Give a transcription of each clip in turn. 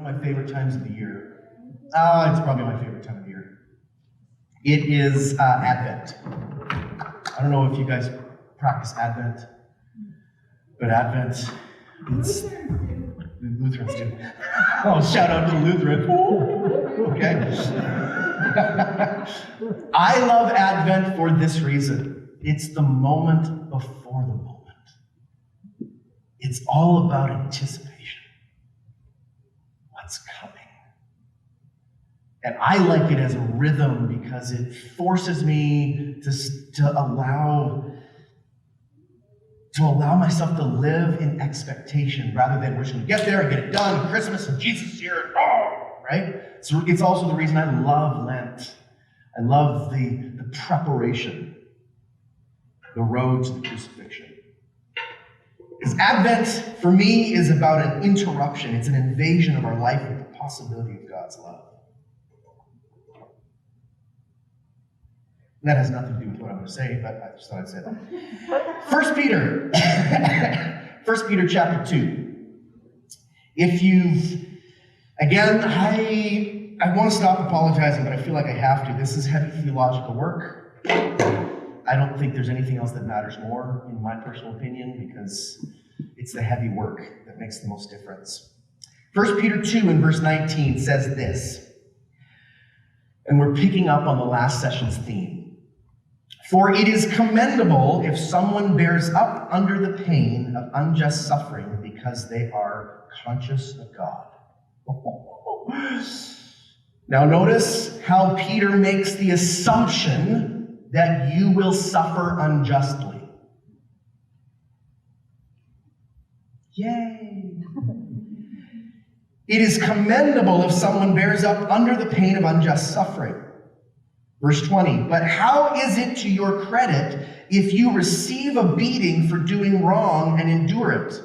my favorite times of the year. It's probably my favorite time of the year. It is Advent. I don't know if you guys practice Advent, but Advent, Lutherans do. Oh, shout out to Lutheran. Okay. I love Advent for this reason. It's the moment before the moment. It's all about anticipation. What's coming? And I like it as a rhythm because it forces me to allow myself to live in expectation rather than we're just going to get there and get it done, and Christmas and Jesus is here, right? So it's also the reason I love Lent. I love the preparation, the road to the crucifixion. Because Advent, for me, is about an interruption. It's an invasion of our life with the possibility of God's love. And that has nothing to do with what I'm going to say, but I just thought I'd say that. 1 Peter. 1 Peter chapter 2. If you've, again, I want to stop apologizing, but I feel like I have to. This is heavy theological work. I don't think there's anything else that matters more, in my personal opinion, because it's the heavy work that makes the most difference. 1 Peter 2 in verse 19 says this, and we're picking up on the last session's theme. For it is commendable if someone bears up under the pain of unjust suffering because they are conscious of God. Now notice how Peter makes the assumption that you will suffer unjustly. Yay! It is commendable if someone bears up under the pain of unjust suffering. Verse 20, but how is it to your credit if you receive a beating for doing wrong and endure it?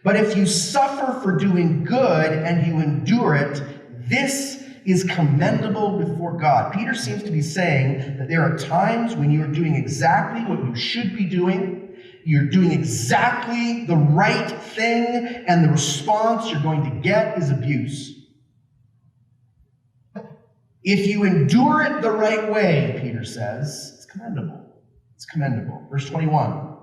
But if you suffer for doing good and you endure it, this is commendable before God. Peter seems to be saying that there are times when you are doing exactly what you should be doing. You're doing exactly the right thing, and the response you're going to get is abuse. If you endure it the right way, Peter says, it's commendable. It's commendable. Verse 21.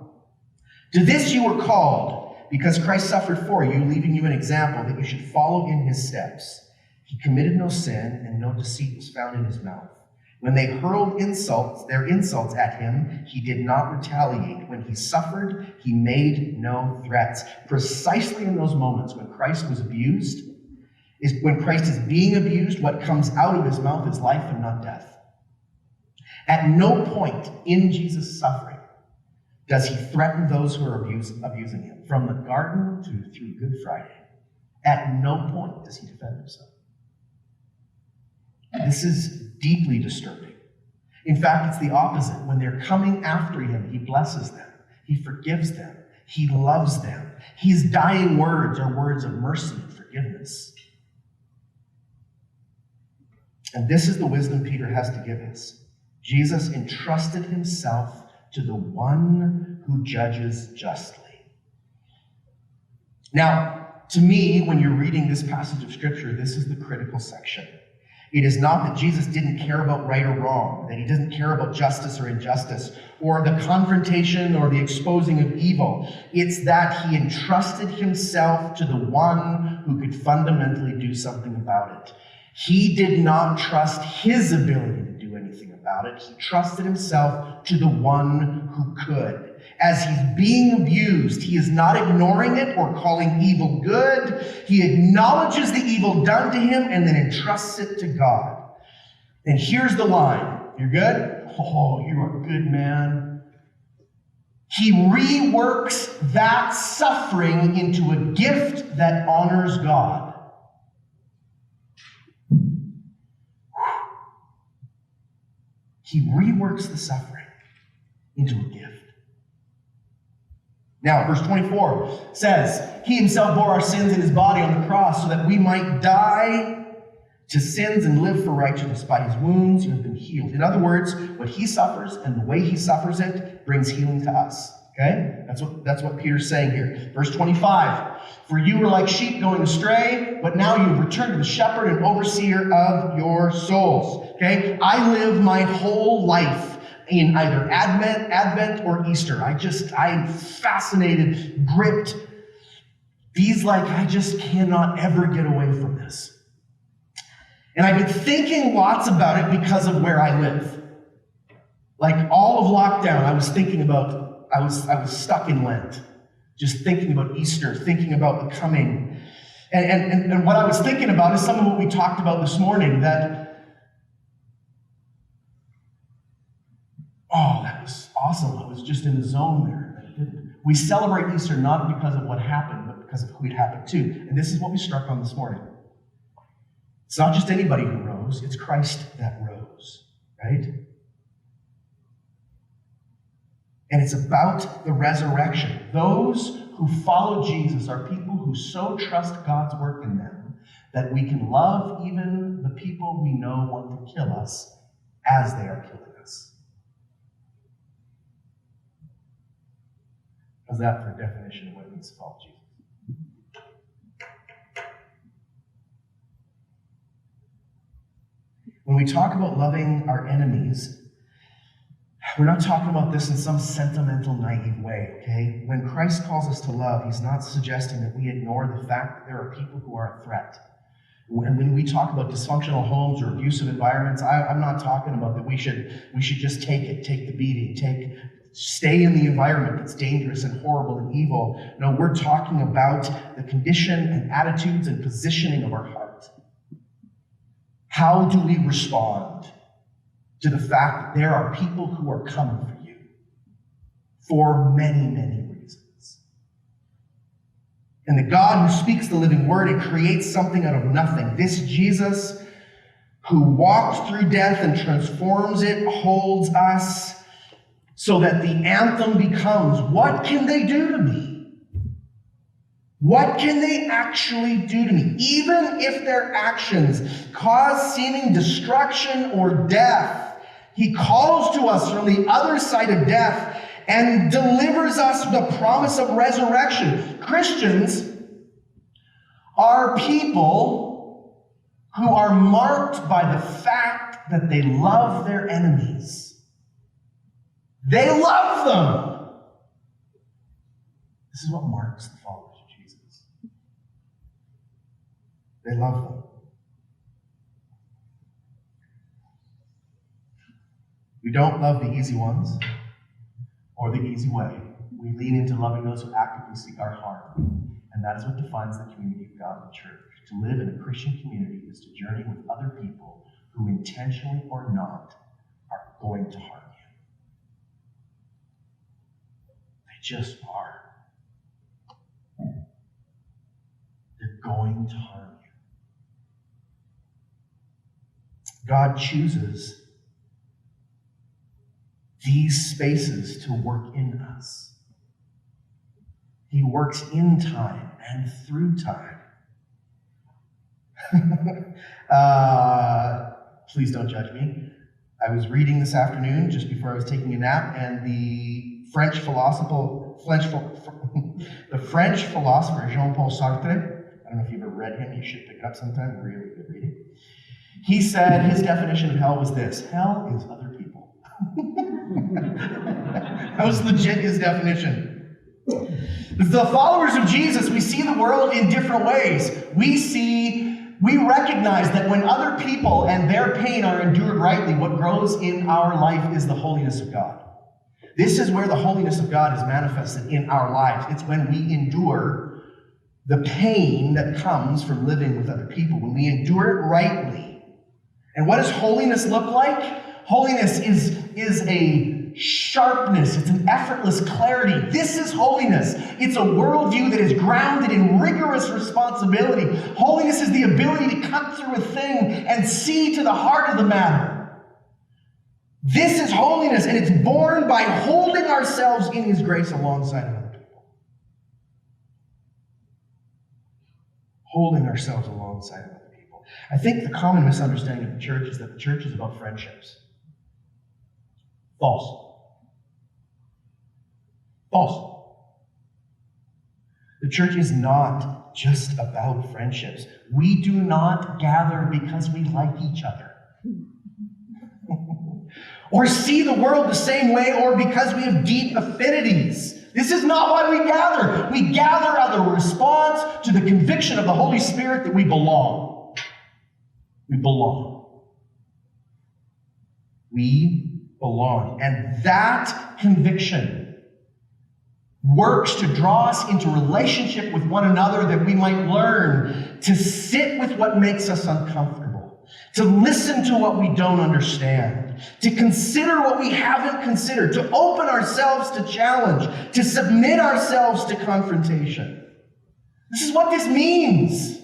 To this you were called, because Christ suffered for you, leaving you an example that you should follow in his steps. He committed no sin, and no deceit was found in his mouth. When they hurled their insults at him, he did not retaliate. When he suffered, he made no threats. Precisely in those moments when Christ was abused, when Christ is being abused, what comes out of his mouth is life and not death. At no point in Jesus' suffering does he threaten those who are abusing him. From the garden through Good Friday, at no point does he defend himself. This is deeply disturbing. In fact, it's the opposite. When they're coming after him, he blesses them. He forgives them. He loves them. His dying words are words of mercy and forgiveness. And this is the wisdom Peter has to give us. Jesus entrusted himself to the one who judges justly. Now, to me, when you're reading this passage of Scripture, this is the critical section. It is not that Jesus didn't care about right or wrong, that he doesn't care about justice or injustice, or the confrontation or the exposing of evil. It's that he entrusted himself to the one who could fundamentally do something about it. He did not trust his ability to do anything about it. He trusted himself to the one who could. As he's being abused, he is not ignoring it or calling evil good. He acknowledges the evil done to him and then entrusts it to God. And here's the line. You're good? Oh, you are good, man. He reworks that suffering into a gift that honors God. He reworks the suffering into a gift. Now, verse 24 says, he himself bore our sins in his body on the cross so that we might die to sins and live for righteousness. By his wounds you have been healed. In other words, what he suffers and the way he suffers it brings healing to us. Okay? That's what Peter's saying here. Verse 25. For you were like sheep going astray, but now you've returned to the shepherd and overseer of your souls. Okay? I live my whole life in either Advent or Easter. I'm fascinated, gripped. I just cannot ever get away from this. And I've been thinking lots about it because of where I live. Like all of lockdown, I was stuck in Lent, just thinking about Easter, thinking about the coming. And what I was thinking about is some of what we talked about this morning, that was awesome. I was just in the zone there. We celebrate Easter not because of what happened, but because of who it happened to. And this is what we struck on this morning. It's not just anybody who rose, it's Christ that rose, right? And it's about the resurrection. Those who follow Jesus are people who so trust God's work in them that we can love even the people we know want to kill us as they are killing us. How's that for a definition of what it means to follow Jesus? When we talk about loving our enemies, we're not talking about this in some sentimental, naive way, okay? When Christ calls us to love, he's not suggesting that we ignore the fact that there are people who are a threat. And when we talk about dysfunctional homes or abusive environments, I'm not talking about that we should just take the beating, stay in the environment that's dangerous and horrible and evil. No, we're talking about the condition and attitudes and positioning of our heart. How do we respond to the fact that there are people who are coming for you for many, many reasons? And the God who speaks the living word and creates something out of nothing, this Jesus who walked through death and transforms it, holds us so that the anthem becomes, what can they do to me? What can they actually do to me? Even if their actions cause seeming destruction or death, he calls to us from the other side of death and delivers us the promise of resurrection. Christians are people who are marked by the fact that they love their enemies. They love them. This is what marks the followers of Jesus. They love them. We don't love the easy ones or the easy way. We lean into loving those who actively seek our harm. And that is what defines the community of God in the church. To live in a Christian community is to journey with other people who intentionally or not are going to harm you. They just are. They're going to harm you. God chooses these spaces to work in us. He works in time and through time. Please don't judge me. I was reading this afternoon just before I was taking a nap, and the French philosopher Jean-Paul Sartre, I don't know if you've ever read him, you should pick it up sometime, really good reading. He said his definition of hell was this: hell is other people. That was legit his definition. The followers of Jesus, we see the world in different ways. We recognize that when other people and their pain are endured rightly, what grows in our life is the holiness of God. This is where the holiness of God is manifested in our lives. It's when we endure the pain that comes from living with other people, when we endure it rightly. And what does holiness look like? Holiness is a sharpness. It's an effortless clarity. This is holiness. It's a worldview that is grounded in rigorous responsibility. Holiness is the ability to cut through a thing and see to the heart of the matter. This is holiness, and it's born by holding ourselves in His grace alongside of other people. Holding ourselves alongside of other people. I think the common misunderstanding of the church is that the church is about friendships. False. False. The church is not just about friendships. We do not gather because we like each other. Or see the world the same way, or because we have deep affinities. This is not why we gather. We gather as a response to the conviction of the Holy Spirit that we belong. We belong. We belong. And that conviction works to draw us into relationship with one another, that we might learn to sit with what makes us uncomfortable, to listen to what we don't understand, to consider what we haven't considered, to open ourselves to challenge, to submit ourselves to confrontation. This is what this means.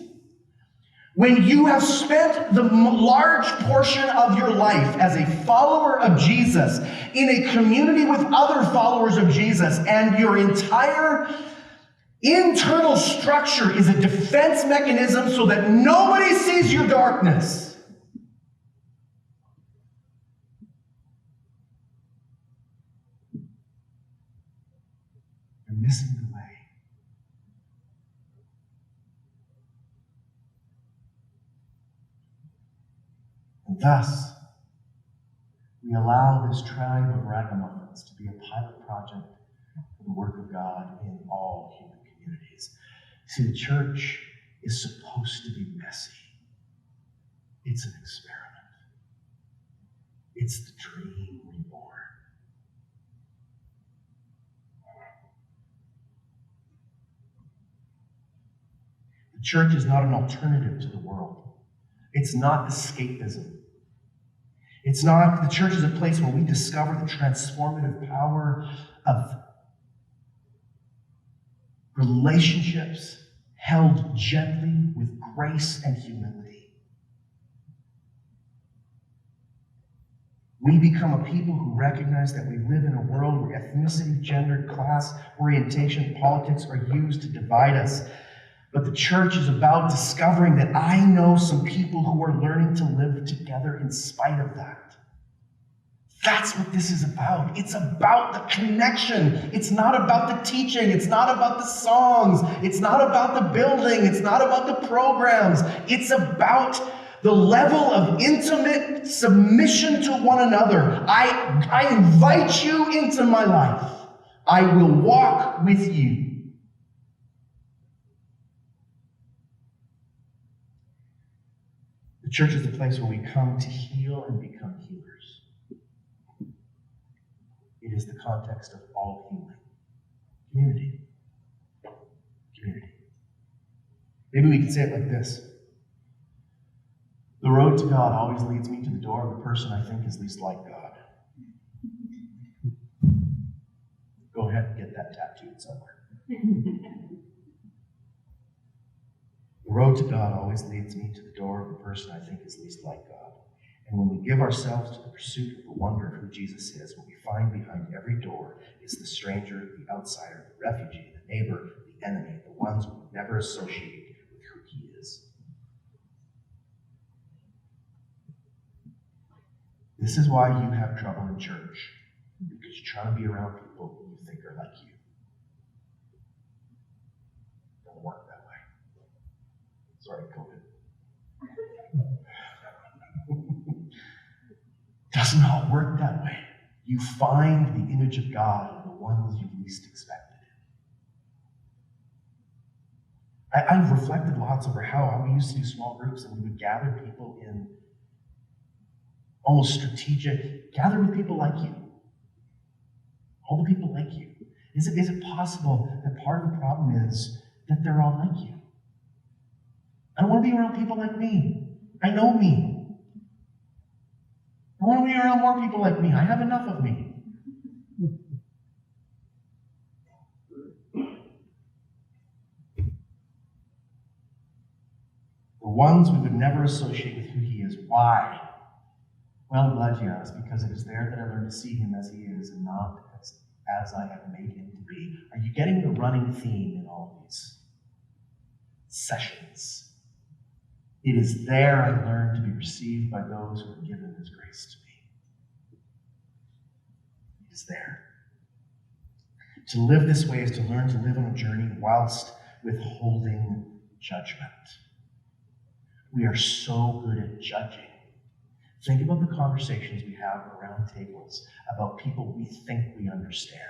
When you have spent the large portion of your life as a follower of Jesus in a community with other followers of Jesus, and your entire internal structure is a defense mechanism so that nobody sees your darkness, you're missing the way. And thus, we allow this tribe of ragamuffins to be a pilot project for the work of God in all human communities. See, the church is supposed to be messy. It's an experiment. It's the dream reborn. The church is not an alternative to the world. It's not escapism. It's not, the church is a place where we discover the transformative power of relationships held gently with grace and humility. We become a people who recognize that we live in a world where ethnicity, gender, class, orientation, politics are used to divide us. But the church is about discovering that I know some people who are learning to live together in spite of that. That's what this is about. It's about the connection. It's not about the teaching. It's not about the songs. It's not about the building. It's not about the programs. It's about the level of intimate submission to one another. I invite you into my life. I will walk with you. The church is a place where we come to heal and become healers. It is the context of all healing. Community. Community. Maybe we can say it like this. The road to God always leads me to the door of the person I think is least like God. Go ahead and get that tattooed somewhere. The road to God always leads me to the door of the person I think is least like God. And when we give ourselves to the pursuit of the wonder of who Jesus is, what we find behind every door is the stranger, the outsider, the refugee, the neighbor, the enemy, the ones we would never associate with who he is. This is why you have trouble in church, because you're trying to be around people who you think are like you. It doesn't work that way. Sorry, COVID. Does not work that way. You find the image of God in the ones you least expected. I've reflected lots over how we used to do small groups, and we would gather people in almost strategic, gather with people like you. All the people like you. Is it possible that part of the problem is that they're all like you? I don't want to be around people like me. I know me. I want to be around more people like me. I have enough of me. The ones we would never associate with who he is. Why? Well, I'm glad you asked, because it is there that I learn to see him as he is and not as I have made him to be. Are you getting the running theme in all these sessions? It is there I learn to be received by those who are given his grace to me. It is there. To live this way is to learn to live on a journey whilst withholding judgment. We are so good at judging. Think about the conversations we have around tables about people we think we understand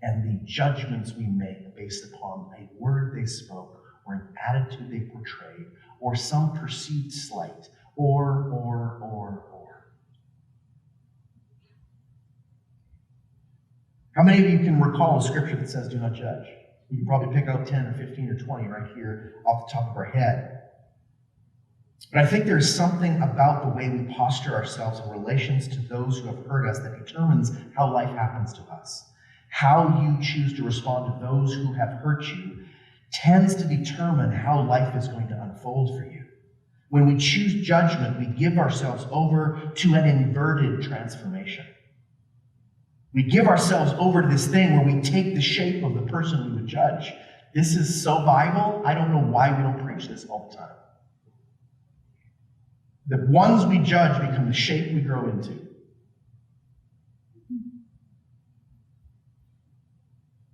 and the judgments we make based upon a word they spoke or an attitude they portrayed or some perceived slight or. How many of you can recall a scripture that says do not judge? We can probably pick out 10 or 15 or 20 right here off the top of our head. But I think there's something about the way we posture ourselves in relations to those who have hurt us that determines how life happens to us. How you choose to respond to those who have hurt you tends to determine how life is going to unfold for you. When we choose judgment, we give ourselves over to an inverted transformation. We give ourselves over to this thing where we take the shape of the person we would judge. This is so Bible, I don't know why we don't preach this all the time. The ones we judge become the shape we grow into.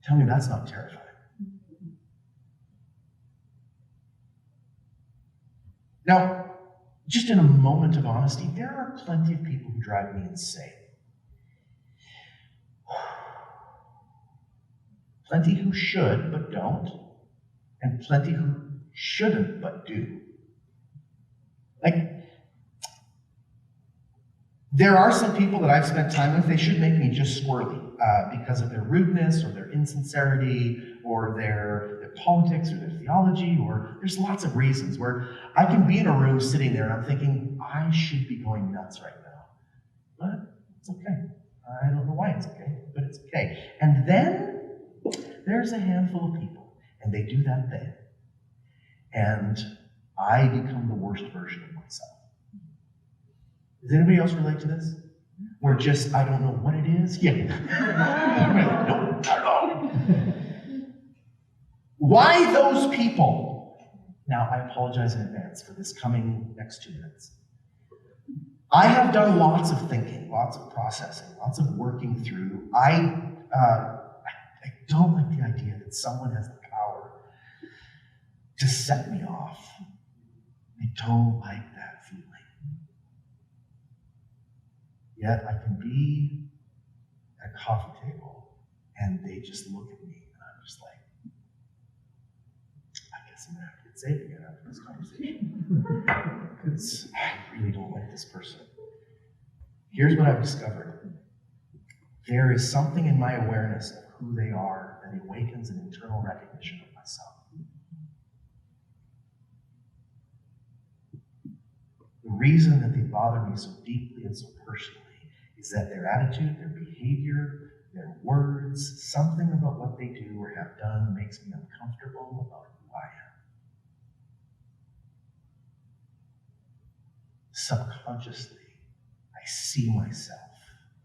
Tell me that's not terrifying. Now, just in a moment of honesty, there are plenty of people who drive me insane. Plenty who should but don't, and plenty who shouldn't but do. There are some people that I've spent time with, they should make me just squirrely because of their rudeness or their insincerity or their politics or their theology, or there's lots of reasons where I can be in a room sitting there and I'm thinking, I should be going nuts right now. But it's okay. I don't know why it's okay, but it's okay. And then there's a handful of people, and they do that thing. And I become the worst version of myself. Does anybody else relate to this? Where just, I don't know what it is? Yeah. No, not at all. Why those people? Now, I apologize in advance for this coming next 2 minutes. I have done lots of thinking, lots of processing, lots of working through. I don't like the idea that someone has the power to set me off. I don't like that feeling. Yet I can be at a coffee table and they just look at me and I'm just like, I guess I'm going to have to get saved again after this conversation. Because I really don't like this person. Here's what I've discovered. There is something in my awareness of who they are that awakens an internal recognition of myself. The reason that they bother me so deeply and so personally is that their attitude, their behavior, their words, something about what they do or have done makes me uncomfortable about who I am. Subconsciously, I see myself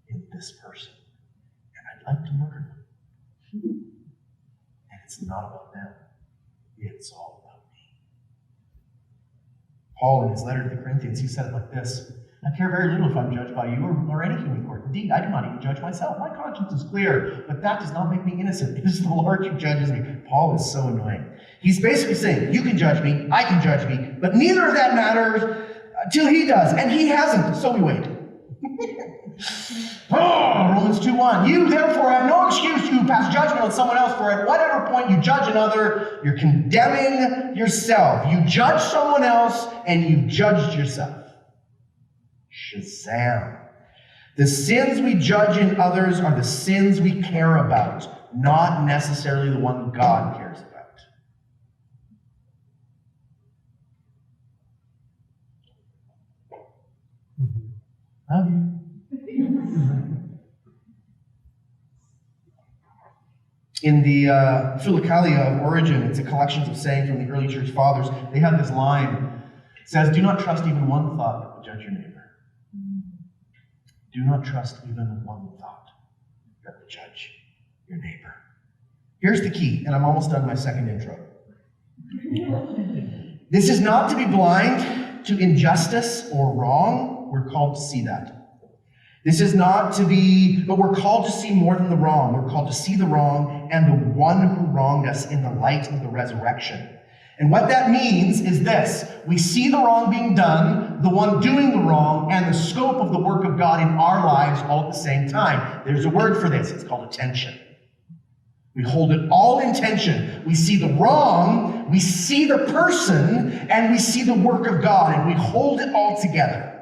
in this person, and I'd like to murder them. And it's not about them. It's all about me. Paul, in his letter to the Corinthians, he said it like this: I care very little if I'm judged by you or any human court. Indeed, I do not even judge myself. My conscience is clear, but that does not make me innocent. It is the Lord who judges me. Paul is so annoying. He's basically saying, you can judge me, I can judge me, but neither of that matters till he does, and he hasn't, so we wait. Romans 2:1. You therefore have no excuse to pass judgment on someone else, for at whatever point you judge another, you're condemning yourself. You judge someone else, and you've judged yourself. Shazam. The sins we judge in others are the sins we care about, not necessarily the one God cares about. Love you. In the Philokalia of Origen, it's a collection of sayings from the early church fathers. They have this line. It says, do not trust even one thought that will judge your neighbor. Do not trust even one thought that will judge your neighbor. Here's the key, and I'm almost done my second intro. This is not to be blind to injustice or wrong. We're called to see that. This is not to be, but we're called to see more than the wrong. We're called to see the wrong and the one who wronged us in the light of the resurrection. And what that means is this. We see the wrong being done, the one doing the wrong, and the scope of the work of God in our lives all at the same time. There's a word for this. It's called attention. We hold it all in tension. We see the wrong, we see the person, and we see the work of God, and we hold it all together.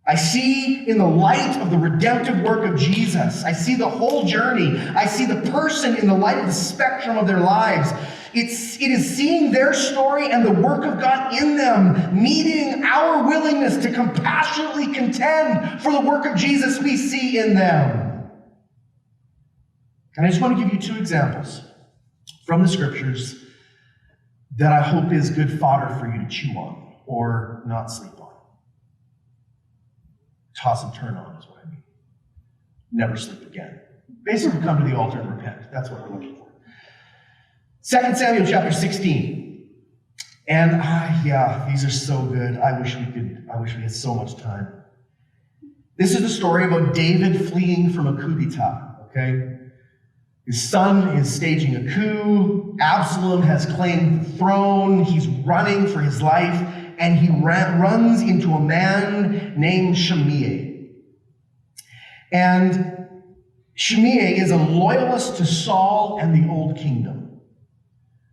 I see in the light of the redemptive work of Jesus. I see the whole journey. I see the person in the light of the spectrum of their lives. It is seeing their story and the work of God in them, meeting our willingness to compassionately contend for the work of Jesus we see in them. And I just want to give you two examples from the scriptures that I hope is good fodder for you to chew on or not sleep on. Toss and turn on is what I mean. Never sleep again. Basically, come to the altar and repent. That's what we're looking for. 2 Samuel chapter 16. And these are so good. I wish we had so much time. This is the story about David fleeing from a coup d'etat, okay? His son is staging a coup. Absalom has claimed the throne. He's running for his life. And he runs into a man named Shimei. And Shimei is a loyalist to Saul and the Old Kingdom.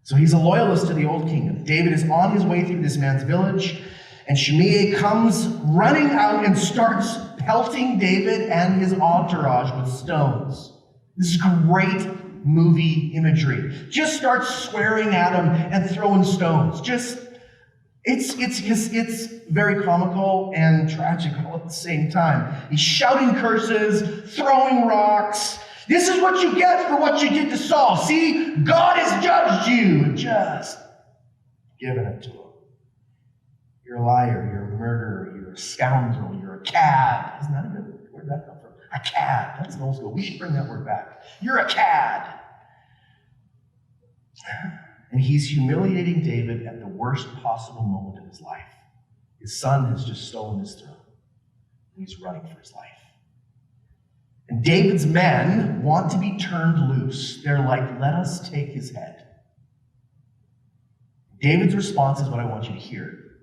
So he's a loyalist to the Old Kingdom. David is on his way through this man's village, and Shimei comes running out and starts pelting David and his entourage with stones. This is great movie imagery. Just starts swearing at him and throwing stones. It's very comical and tragic all at the same time. He's shouting curses, throwing rocks. This is what you get for what you did to Saul. See, God has judged you. Just giving it to him. You're a liar, you're a murderer, you're a scoundrel, you're a cad. Isn't that a good word? Where'd that come from? A cad. That's an old school. We should bring that word back. You're a cad. And he's humiliating David at the worst possible moment of his life. His son has just stolen his throne. And he's running for his life. And David's men want to be turned loose. They're like, let us take his head. David's response is what I want you to hear.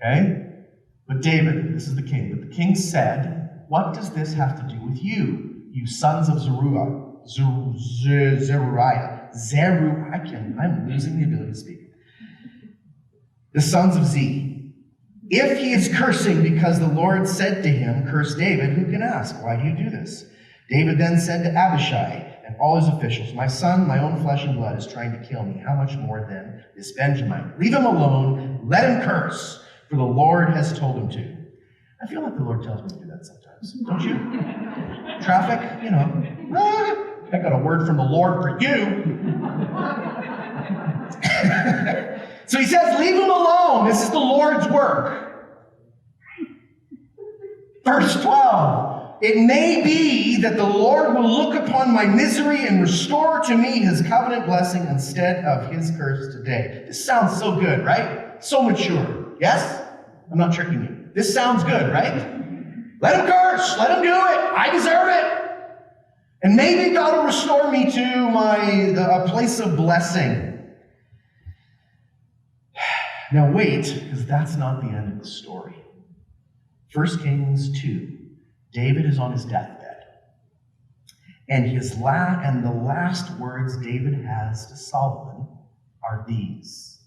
Okay? But David, this is the king, but the king said, what does this have to do with you, you sons of Zeruiah? I'm losing the ability to speak. The sons of Z. If he is cursing because the Lord said to him, curse David, who can ask, why do you do this? David then said to Abishai and all his officials, my son, my own flesh and blood, is trying to kill me. How much more then this Benjamite? Leave him alone. Let him curse, for the Lord has told him to. I feel like the Lord tells me to do that sometimes. Don't you? Traffic, I got a word from the Lord for you. So he says, leave him alone. This is the Lord's work. Verse 12. It may be that the Lord will look upon my misery and restore to me his covenant blessing instead of his curse today. This sounds so good, right? So mature. Yes? I'm not tricking you. This sounds good, right? Let him curse. Let him do it. I deserve it. And maybe God will restore me to a place of blessing. Now wait, because that's not the end of the story. 1 Kings 2. David is on his deathbed. And the last words David has to Solomon are these.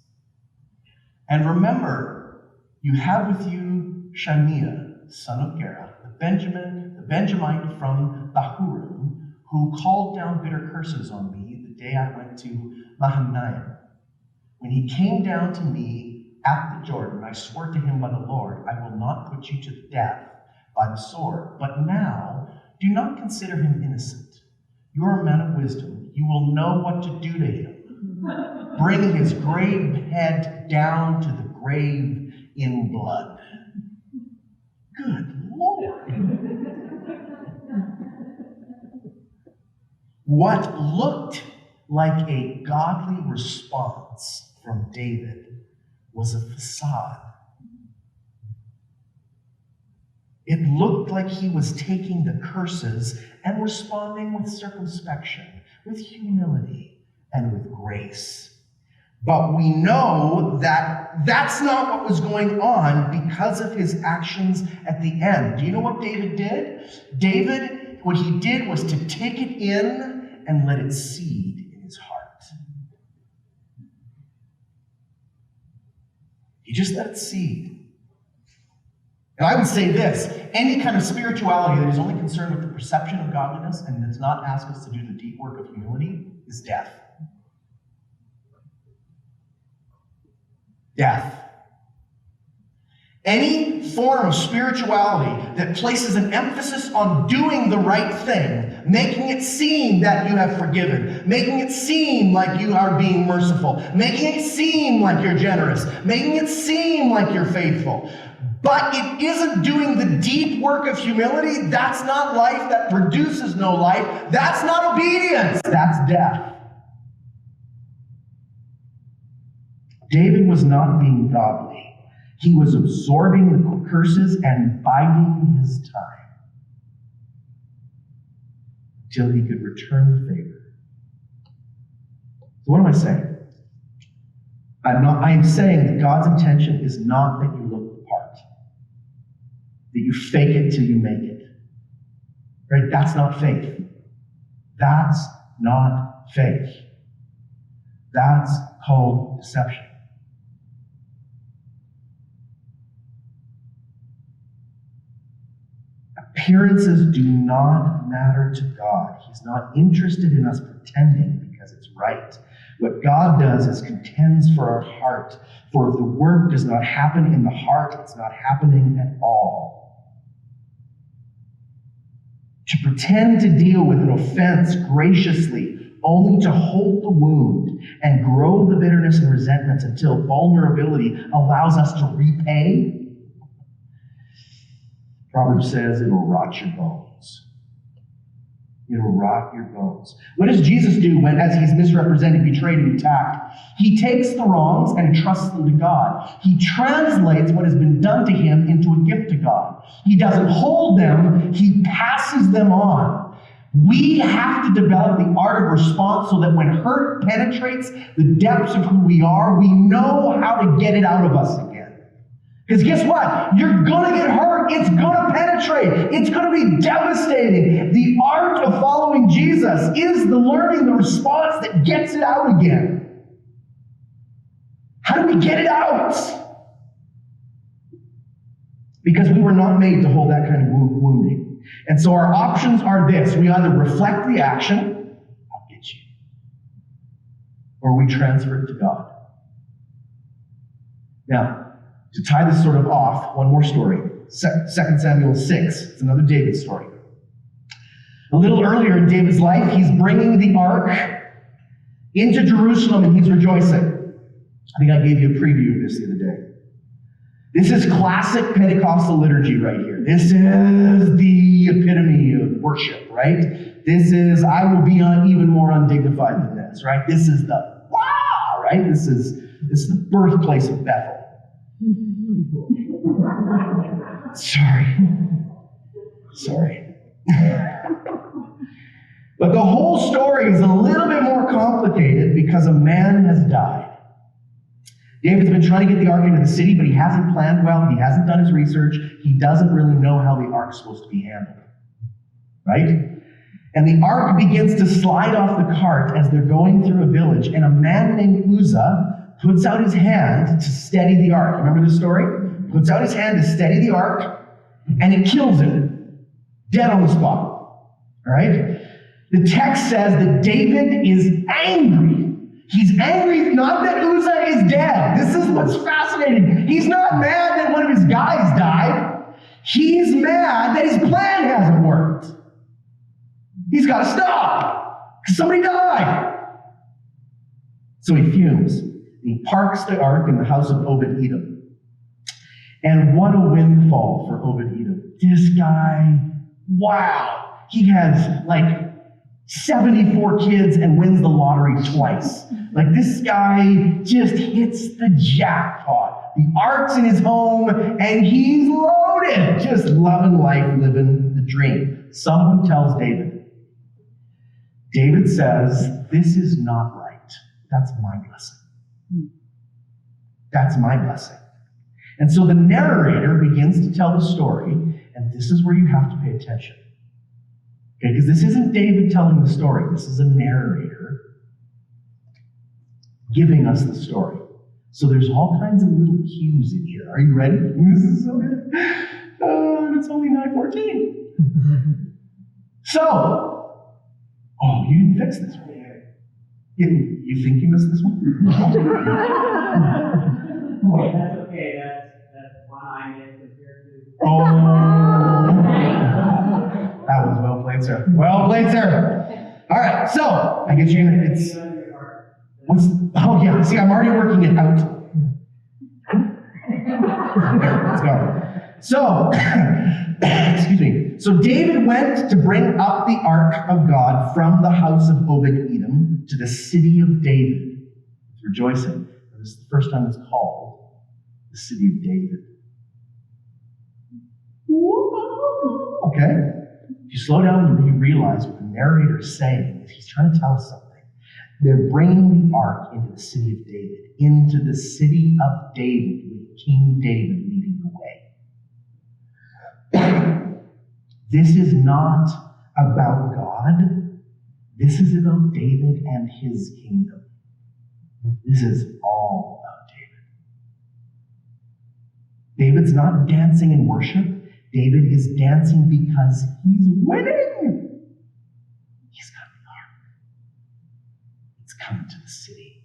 And remember, you have with you Shimei, son of Gera, the Benjamite from Bahurim, who called down bitter curses on me the day I went to Mahanaim. When he came down to me at the Jordan, I swore to him by the Lord, I will not put you to death by the sword. But now, do not consider him innocent. You are a man of wisdom. You will know what to do to him. Bring his grave head down to the grave in blood. Good Lord. What looked like a godly response from David was a facade. It looked like he was taking the curses and responding with circumspection, with humility, and with grace. But we know that that's not what was going on because of his actions at the end. Do you know what David did? David, what he did was to take it in and let it seed in his heart. He just let it seed. And I would say this, any kind of spirituality that is only concerned with the perception of godliness and does not ask us to do the deep work of humility is death. Death. Any form of spirituality that places an emphasis on doing the right thing, making it seem that you have forgiven, making it seem like you are being merciful, making it seem like you're generous, making it seem like you're faithful, but it isn't doing the deep work of humility, that's not life, that produces no life, that's not obedience, that's death. David was not being godly. He was absorbing the curses and biding his time till he could return the favor. So what am I saying? I am saying that God's intention is not that you look the part, that you fake it till you make it. Right? That's not faith. That's not faith. That's called deception. Appearances do not matter to God. He's not interested in us pretending because it's right. What God does is contends for our heart. For if the work does not happen in the heart, it's not happening at all. To pretend to deal with an offense graciously, only to hold the wound and grow the bitterness and resentment until vulnerability allows us to repay, Proverbs says it'll rot your bones. It'll rot your bones. What does Jesus do when, as he's misrepresented, betrayed, and attacked? He takes the wrongs and entrusts them to God. He translates what has been done to him into a gift to God. He doesn't hold them, he passes them on. We have to develop the art of response so that when hurt penetrates the depths of who we are, we know how to get it out of us again. Because guess what? You're going to get hurt. It's going to penetrate. It's going to be devastating. The art of following Jesus is the learning, the response that gets it out again. How do we get it out? Because we were not made to hold that kind of wounding. And so our options are this. We either reflect the action, I'll get you, or we transfer it to God. Now, to tie this sort of off, one more story. 2 Samuel 6. It's another David story. A little earlier in David's life, he's bringing the ark into Jerusalem and he's rejoicing. I think I gave you a preview of this the other day. This is classic Pentecostal liturgy right here. This is the epitome of worship, right? This is, I will be even more undignified than this, right? This is the, wow, right? This is the birthplace of Bethel. Sorry. But the whole story is a little bit more complicated because a man has died. David's been trying to get the ark into the city, but he hasn't planned well. He hasn't done his research. He doesn't really know how the ark's supposed to be handled. Right? And the ark begins to slide off the cart as they're going through a village, and a man named Uzzah puts out his hand to steady the ark. Remember this story? Puts out his hand to steady the ark, and it kills him. Dead on the spot. All right? The text says that David is angry. He's angry not that Uzzah is dead. This is what's fascinating. He's not mad that one of his guys died. He's mad that his plan hasn't worked. He's got to stop because somebody died. So he fumes. He parks the ark in the house of Obed-Edom. And what a windfall for Obed-Edom. This guy, wow. He has like 74 kids and wins the lottery twice. Like this guy just hits the jackpot. The ark's in his home, and he's loaded, just loving life, living the dream. Someone tells David. David says, this is not right. That's my blessing. That's my blessing. And so the narrator begins to tell the story, and this is where you have to pay attention. Okay, because this isn't David telling the story. This is a narrator giving us the story. So there's all kinds of little cues in here. Are you ready? This is so good. It's only 9:14. So, you didn't fix this one. You think you missed this one? That's okay. That's one I missed compared to. That was well played, sir. Well played, sir. All right, so I guess it's. See, I'm already working it out. There, let's go. So, excuse me. So David went to bring up the ark of God from the house of Obed-Edom to the city of David. It's rejoicing. This is the first time it's called the city of David. Okay? If you slow down and you realize what the narrator is saying, is he's trying to tell us something. They're bringing the ark into the city of David, into the city of David, with King David leading the way. This is not about God. This is about David and his kingdom. This is all about David. David's not dancing in worship. David is dancing because he's winning. He's got the ark. It's coming to the city.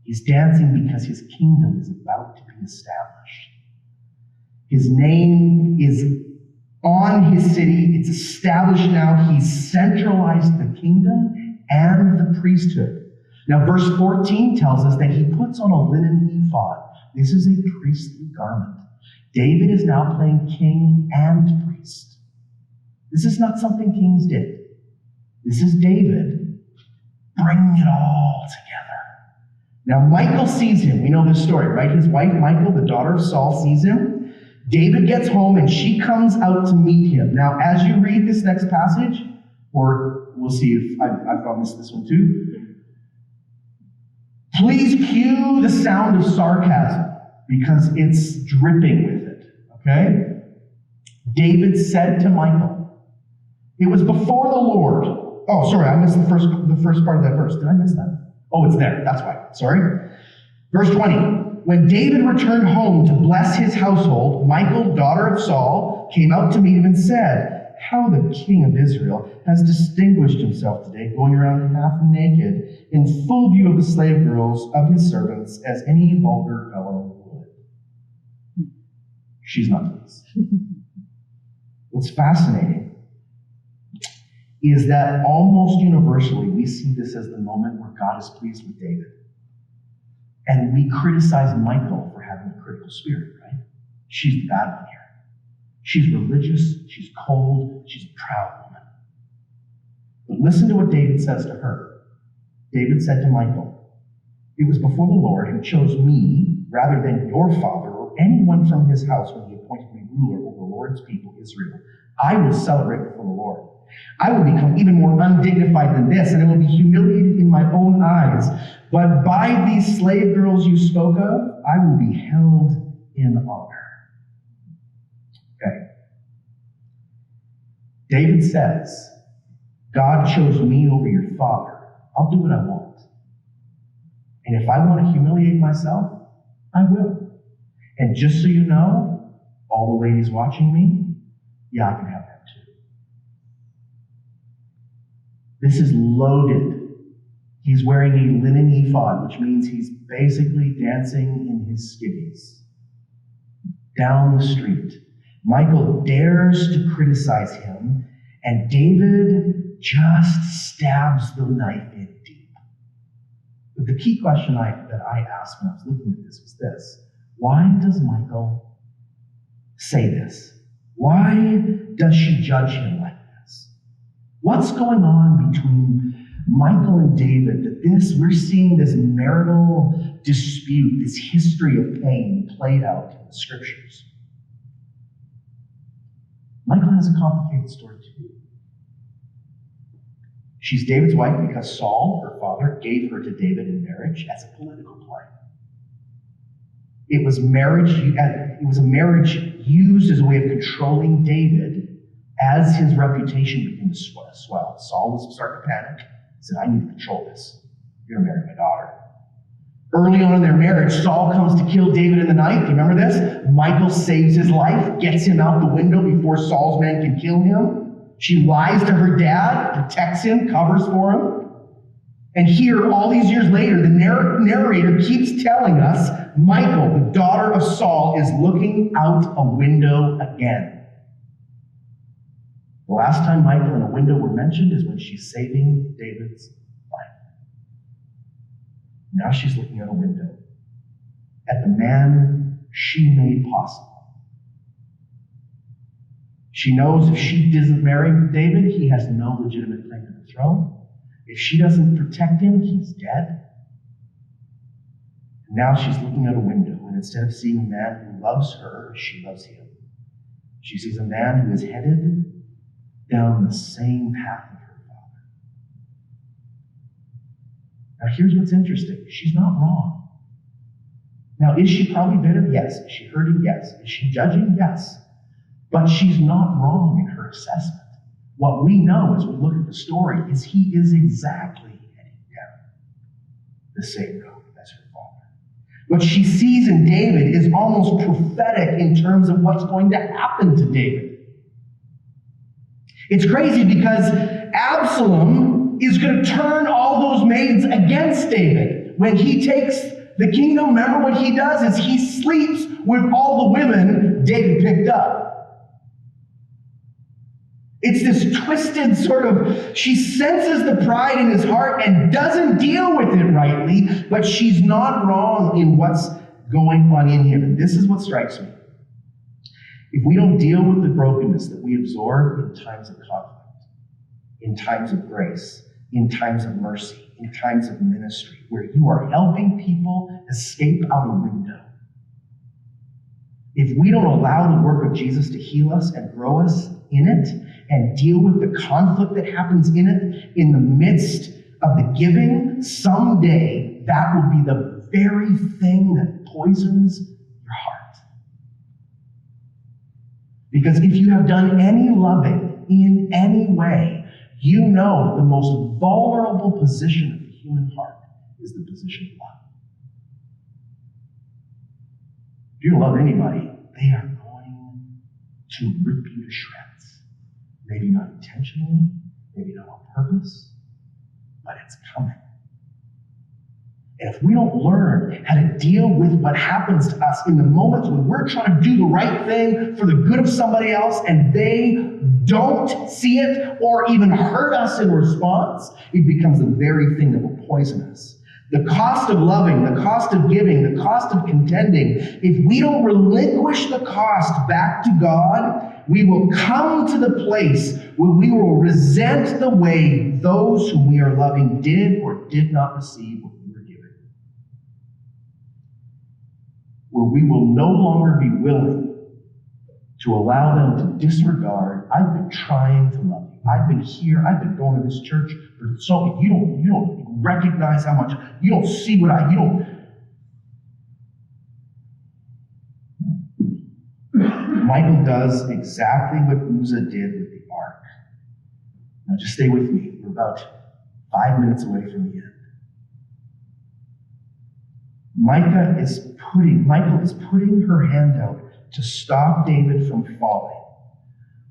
He's dancing because his kingdom is about to be established. His name is on his city. It's established now. He's centralized the kingdom and the priesthood. Now, verse 14 tells us that he puts on a linen ephod. This is a priestly garment. David is now playing king and priest. This is not something kings did. This is David bringing it all together. Now, Michal sees him. We know this story, right? His wife, Michal, the daughter of Saul, sees him. David gets home, and she comes out to meet him. Now, as you read this next passage, or we'll see if I've missed this one too, please cue the sound of sarcasm, because it's dripping with it, okay? David said to Michal, it was before the Lord. Oh, sorry, I missed the first part of that verse. Did I miss that? Oh, it's there. That's why. Sorry. Verse 20. When David returned home to bless his household, Michal, daughter of Saul, came out to meet him and said, how the king of Israel has distinguished himself today, going around half naked, in full view of the slave girls of his servants, as any vulgar fellow would. She's not pleased. What's fascinating is that almost universally we see this as the moment where God is pleased with David. And we criticize Michal for having a critical spirit, right? She's the bad one here. She's religious, she's cold, she's a proud woman. But listen to what David says to her. David said to Michal, it was before the Lord who chose me rather than your father or anyone from his house when he appointed me ruler over the Lord's people, Israel. I will celebrate before the Lord. I will become even more undignified than this, and I will be humiliated in my own eyes. But by these slave girls you spoke of, I will be held in honor. Okay. David says, God chose me over your father. I'll do what I want. And if I want to humiliate myself, I will. And just so you know, all the ladies watching me, yeah, I can have that too. This is loaded. He's wearing a linen ephod, which means he's basically dancing in his skivvies. Down the street. Michal dares to criticize him, and David just stabs the knife in deep. But the key question that I asked when I was looking at this was this. Why does Michal say this? Why does she judge him like this? What's going on between Michal and David that we're seeing this marital dispute, this history of pain played out in the scriptures. Michal has a complicated story too. She's David's wife because Saul, her father, gave her to David in marriage as a political play. It was a marriage used as a way of controlling David as his reputation began to swell. Saul was starting to panic. He said, I need to control this. You're going to marry my daughter. Early on in their marriage, Saul comes to kill David in the night. Do you remember this? Michal saves his life, gets him out the window before Saul's men can kill him. She lies to her dad, protects him, covers for him. And here, all these years later, the narrator keeps telling us Michal, the daughter of Saul, is looking out a window again. The last time Michal and a window were mentioned is when she's saving David's life. Now she's looking out a window at the man she made possible. She knows if she doesn't marry David, he has no legitimate claim to the throne. If she doesn't protect him, he's dead. And now she's looking out a window, and instead of seeing a man who loves her as she loves him, she sees a man who is headed down the same path of her father. Now here's what's interesting. She's not wrong. Now, is she probably bitter? Yes. Is she hurting? Yes. Is she judging? Yes. But she's not wrong in her assessment. What we know as we look at the story is he is exactly heading down the same road as her father. What she sees in David is almost prophetic in terms of what's going to happen to David. It's crazy because Absalom is going to turn all those maids against David. When he takes the kingdom, remember what he does is he sleeps with all the women David picked up. It's this twisted sort of, she senses the pride in his heart and doesn't deal with it rightly, but she's not wrong in what's going on in him. And this is what strikes me. If we don't deal with the brokenness that we absorb in times of conflict, in times of grace, in times of mercy, in times of ministry, where you are helping people escape out a window, if we don't allow the work of Jesus to heal us and grow us in it, and deal with the conflict that happens in it, in the midst of the giving, someday that will be the very thing that poisons your heart. Because if you have done any loving in any way, you know the most vulnerable position of the human heart is the position of love. If you love anybody, they are going to rip you to shreds. Maybe not intentionally, maybe not on purpose, but it's coming. And if we don't learn how to deal with what happens to us in the moments when we're trying to do the right thing for the good of somebody else and they don't see it or even hurt us in response, it becomes the very thing that will poison us. The cost of loving, the cost of giving, the cost of contending, if we don't relinquish the cost back to God, we will come to the place where we will resent the way those whom we are loving did or did not receive what we were given. Where we will no longer be willing to allow them to disregard, I've been trying to love you. I've been here, I've been going to this church for so you don't recognize how much, you don't see what you don't. Michal does exactly what Uzzah did with the ark. Now just stay with me. We're about 5 minutes away from the end. Michal is putting her hand out to stop David from falling.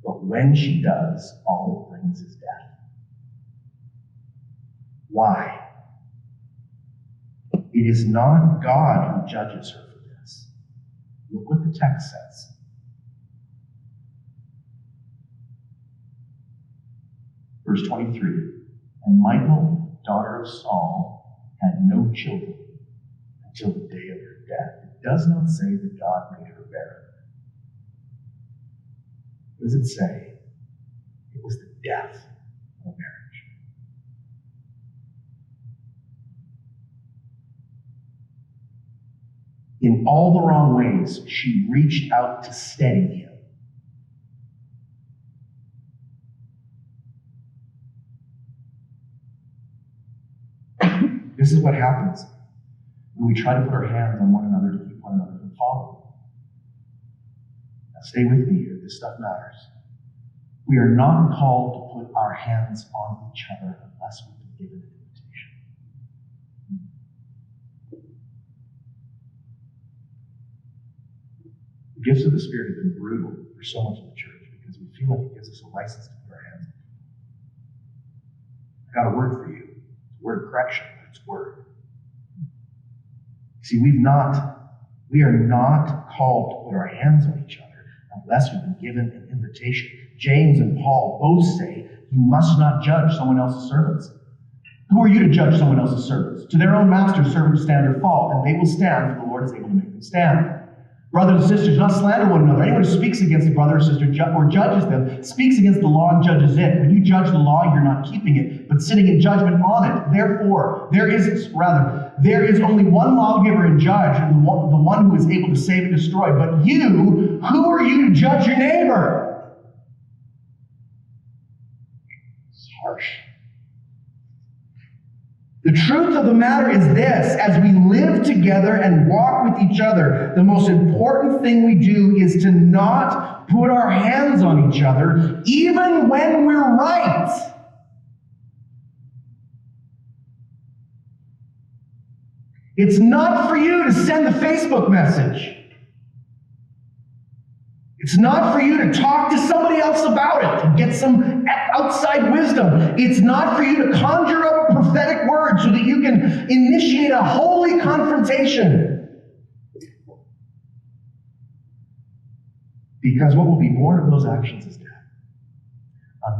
But when she does, all it brings is death. Why? It is not God who judges her for this. Look what the text says. Verse 23, and Michal, daughter of Saul, had no children until the day of her death. It does not say that God made her barren. What does it say? It was the death of marriage. in all the wrong ways, she reached out to steady him. This is what happens when we try to put our hands on one another to keep one another from falling. Now stay with me here. This stuff matters. We are not called to put our hands on each other unless we've been given an invitation. The gifts of the Spirit have been brutal for so much of the church because we feel like it gives us a license to put our hands on people. I got a word for you. It's a word of correction, but it's a word. See, we are not called to put our hands on each other unless we've been given an invitation. James and Paul both say, you must not judge someone else's servants. Who are you to judge someone else's servants? To their own master, servants stand or fall, and they will stand, for the Lord is able to make them stand. Brothers and sisters, not slander one another. Anyone who speaks against a brother or sister or judges them speaks against the law and judges it. When you judge the law, you're not keeping it, but sitting in judgment on it. Therefore, there is only one lawgiver and judge, and the one who is able to save and destroy. But you, who are you to judge your neighbor? It's harsh. The truth of the matter is this: as we live together and walk with each other, the most important thing we do is to not put our hands on each other, even when we're right. It's not for you to send the Facebook message. It's not for you to talk to somebody else about it and get some outside wisdom. It's not for you to conjure up a prophetic word so that you can initiate a holy confrontation. Because what will be born of those actions is death,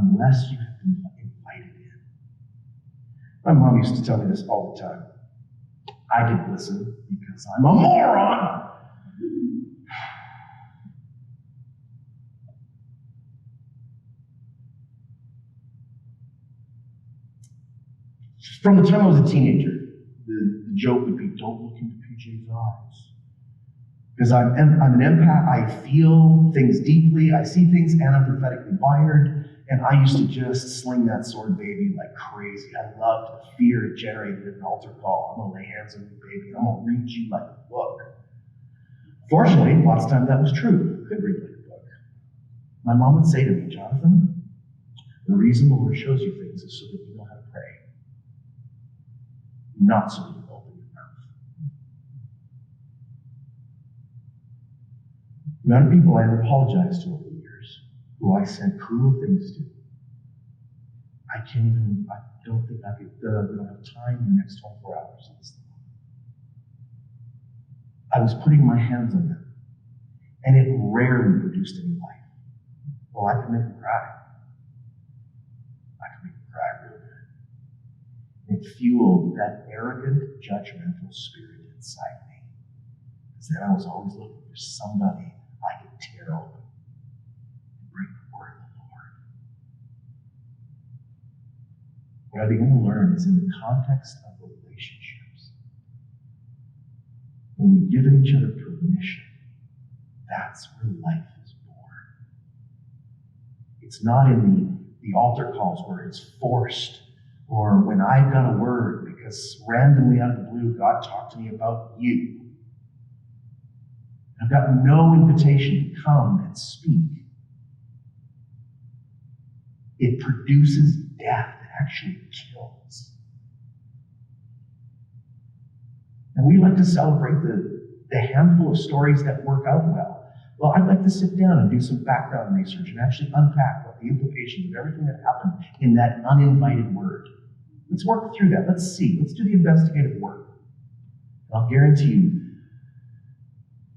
unless you have been invited in. My mom used to tell me this all the time. I didn't listen because I'm a moron. From the time I was a teenager, the joke would be, don't look into PJ's eyes. Because I'm an empath, I feel things deeply, I see things, and I'm prophetically wired, and I used to just sling that sword baby like crazy. I loved the fear it generated in an altar call. I'm going to lay hands on you, baby. I'm going to read you like a book. Fortunately, lots of times that was true. I could read like a book. My mom would say to me, Jonathan, the reason the Lord shows you things is so that you know how to pray. Not so that you open your mouth. The amount of people I have apologized to over the years, who I said cruel things to, I don't think I could, we don't have time in the next 24 hours of this thing. I was putting my hands on them, and it rarely produced any life. Oh, I could make them cry. I could make them cry real good. It fueled that arrogant, judgmental spirit inside me. Because then I was always looking for somebody I could tear open and bring the word of the Lord. What I began to learn is in the context of relationships, when we've given each other permission, that's where life is born. It's not in the altar calls where it's forced, or when I've got a word because randomly out of the blue God talked to me about you. I've got no invitation to come and speak. It produces death. It actually kills. And we like to celebrate the handful of stories that work out well. Well, I'd like to sit down and do some background research and actually unpack what the implications of everything that happened in that uninvited word. Let's work through that. Let's see. Let's do the investigative work. And I'll guarantee you,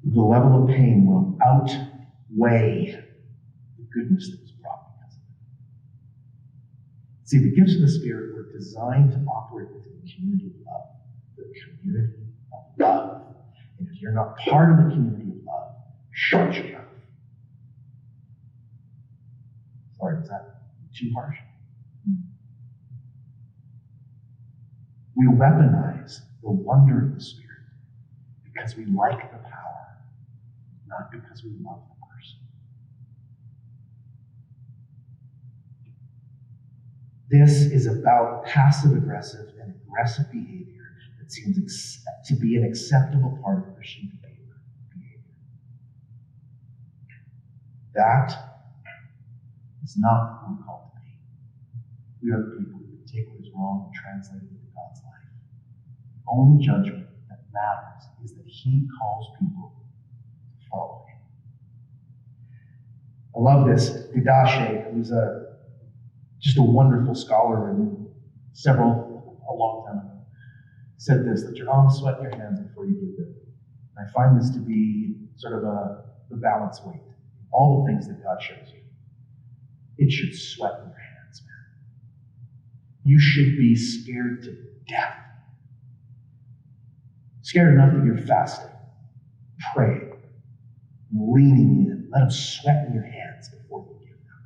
the level of pain will outweigh the goodness that was brought because of it. See, the gifts of the Spirit were designed to operate within the community of love. The community of love. And if you're not part of the community of love, shut your mouth. Sorry, is that too harsh? We weaponize the wonder of the Spirit because we like the power, not because we love the person. This is about passive-aggressive and aggressive behavior that seems to be an acceptable part of Christian behavior. That is not who we're called to be. We are the people who can take what is wrong and translate it into God's life. The only judgment that matters is that He calls people to follow Him. I love this. Didache, who's just a wonderful scholar and a long time ago, said this, let your arms sweat in your hands before you give them. And I find this to be sort of the balance weight. All the things that God shows you. It should sweat in your hands, man. You should be scared to death. Scared enough that you're fasting, praying, leaning in. Let them sweat in your hands before you give them.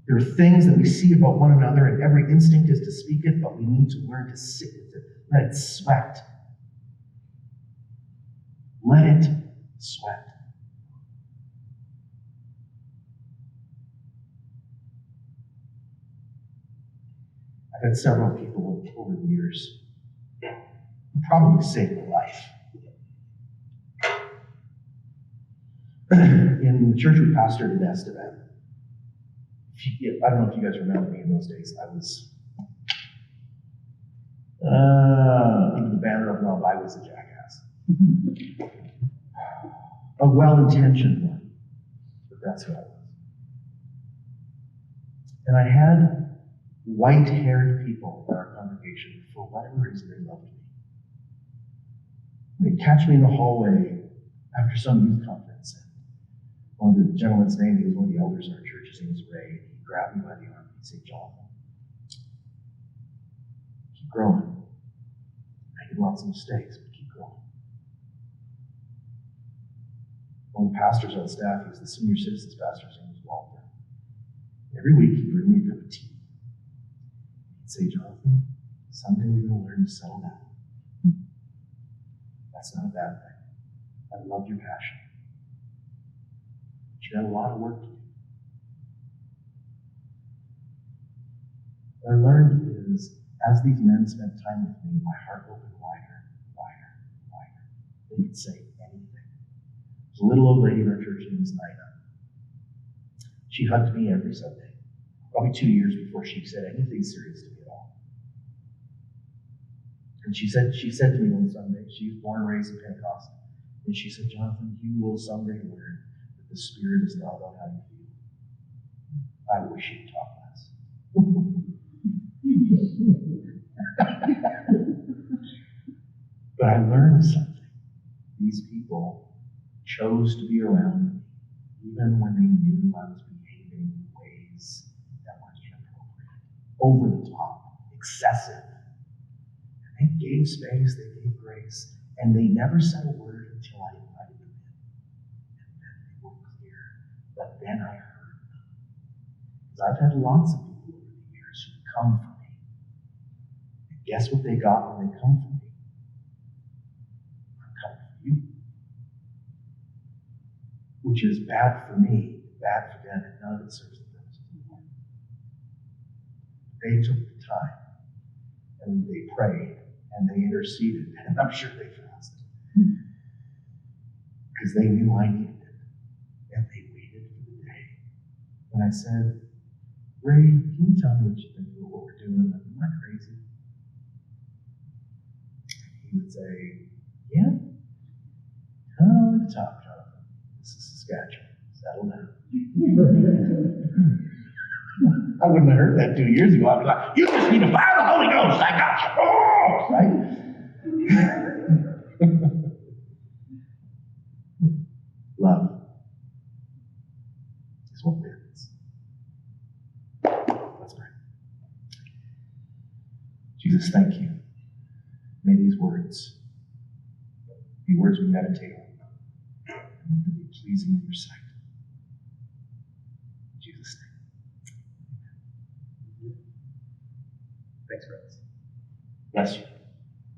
There are things that we see about one another, and every instinct is to speak it, but we need to learn to sit with it. Let it sweat. Let it sweat. I've had several people over the years who probably saved my life. In the church we pastored in Estevan, I don't know if you guys remember me in those days. I was under the banner of love, I was a jackass. A well-intentioned one, but that's who I was. And I had white-haired people in our congregation, for whatever reason they loved me. They'd catch me in the hallway after some youth conference. And one of the gentlemen's name, he was one of the elders in our church, his name was Ray. He grabbed me by the arm and he'd say, Jonathan, keep growing. Making lots of mistakes, but keep growing. One of the pastors on staff, he was the senior citizens pastor, his name was Walter. Every week he'd bring me a cup of tea. He'd say, Jonathan, someday you're going to learn to settle down. That's not a bad thing. I love your passion. But you got a lot of work to do. What I learned is, as these men spent time with me, my heart opened wider, wider, wider. They could say anything. There's a little old lady in our church named Miss Nina. She hugged me every Sunday, probably 2 years before she said anything serious to me at all. And she said to me one Sunday, she was born and raised in Pentecost, and she said, Jonathan, you will someday learn that the Spirit is not about how you feel. I wish you'd talk less. But I learned something. These people chose to be around me, even when they knew I was behaving in ways that were inappropriate, over the top, excessive. And they gave space, they gave grace, and they never said a word until I invited them in. And then they were clear. But then I heard them. Because I've had lots of people over the years who come for me. And guess what they got when they come for me? You. Which is bad for me, bad for them, and none of it serves the purpose of the Lord. They took the time, and they prayed, and they interceded, and I'm sure they fasted. Because they knew I needed it, and they waited for the day. When I said, Ray, can you tell me what you think about what we're doing? Am I crazy? And he would say, yeah. Oh, at the top, Jonathan. This is Saskatchewan. Settle down. I wouldn't have heard that 2 years ago. I'd be like, you just need to fire the Holy Ghost. I got you. Oh, right? Love is what wins. Let's pray. Jesus, thank you. May these words be words we meditate on and to be pleasing in your sight.